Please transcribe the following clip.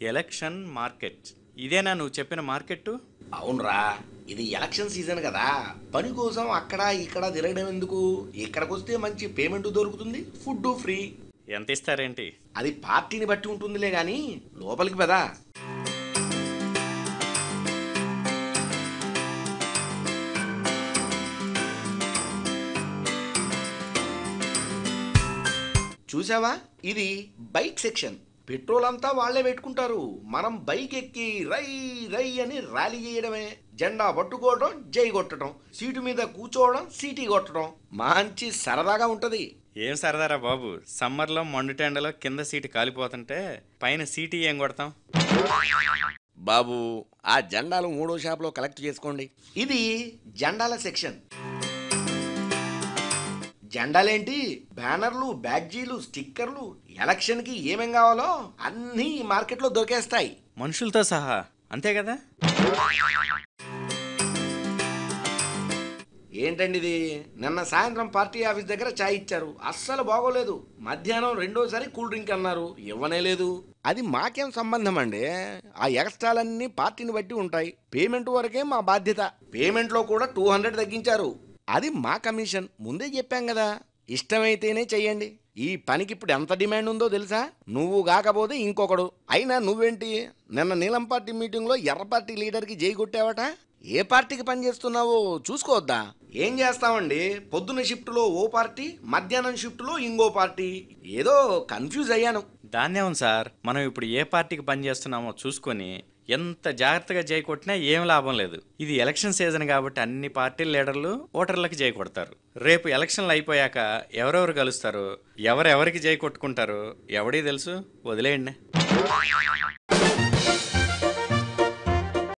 Election market. ఇదేనా నువ్వు చెప్పిన మార్కెట్? అవునరా, ఇది ఎలక్షన్ సీజన్ కదా. పని కోసం అక్కడ ఇక్కడ తిరగడం ఎందుకు, ఇక్కడికి వస్తే మంచి పేమెంట్ దొరుకుతుంది, ఫుడ్ ఫ్రీ. ఎంత ఇస్తారేంటి? అది పార్టీని బట్టి ఉంటుందిలే గాని లోపలికి పదా. చూసావా, ఇది బైక్ సెక్షన్. పెట్రోల్ అంతా వాళ్లే పెట్టుకుంటారు. మనం బైక్ ఎక్కి రై రై అని ర్యాలీ చేయడమే. జెండా పట్టుకోవడం, జై కొట్టడం, సీటు మీద కూర్చోవడం, సీటీ కొట్టడం. మంచి సరదాగా ఉంటది. ఏం సరదారా బాబు, సమ్మర్లో మండుటెండలో కింద సీటు కాలిపోతుంటే పైన సీటీ ఏం కొడతాం బాబు. ఆ జెండాలు 3వ షాప్లో కలెక్ట్ చేసుకోండి. ఇది జెండాల సెక్షన్. జెండాలేంటి, బ్యానర్లు, బ్యాడ్జీలు, స్టిక్కర్లు, ఎలక్షన్కి ఏమేం కావాలో అన్నీ ఈ మార్కెట్లో దొరికేస్తాయి, మనుషులతో సహా. అంతే కదా? ఏంటండి ఇది, నిన్న సాయంత్రం పార్టీ ఆఫీస్ దగ్గర చాయ్ ఇచ్చారు, అస్సలు బాగోలేదు. మధ్యాహ్నం రెండోసారి కూల్ డ్రింక్ అన్నారు, ఇవ్వనే లేదు. అది మాకేం సంబంధం అండి. ఆ ఎక్స్ట్రాలన్నీ పార్టీని బట్టి ఉంటాయి. పేమెంట్ వరకే మా బాధ్యత. పేమెంట్లో కూడా 200 తగ్గించారు. అది మా కమిషన్. ముందే చెప్పాం కదా, ఇష్టమైతేనే చెయ్యండి. ఈ పనికి ఇప్పుడు ఎంత డిమాండ్ ఉందో తెలుసా? నువ్వు కాకపోతే ఇంకొకడు. అయినా నువ్వేంటి, నిన్న నీలం పార్టీ మీటింగ్లో ఎర్ర పార్టీ లీడర్కి జై కొట్టావట. ఏ పార్టీకి పనిచేస్తున్నావో చూసుకోవద్దా? ఏం చేస్తామండి, పొద్దున్న షిఫ్ట్లో ఓ పార్టీ, మధ్యాహ్నం షిఫ్ట్లో ఇంకో పార్టీ. ఏదో కన్ఫ్యూజ్ అయ్యాను. దాన్నే ఉంది సార్, మనం ఇప్పుడు ఏ పార్టీకి పనిచేస్తున్నామో చూసుకొని ఎంత జాగ్రత్తగా జై కొట్టినా ఏం లాభం లేదు. ఇది ఎలక్షన్ సీజన్ కాబట్టి అన్ని పార్టీల లీడర్లు ఓటర్లకు జై కొడతారు. రేపు ఎలక్షన్లు అయిపోయాక ఎవరెవరు కలుస్తారు, ఎవరెవరికి జై కొట్టుకుంటారు ఎవడీ తెలుసు. వదిలేయండి.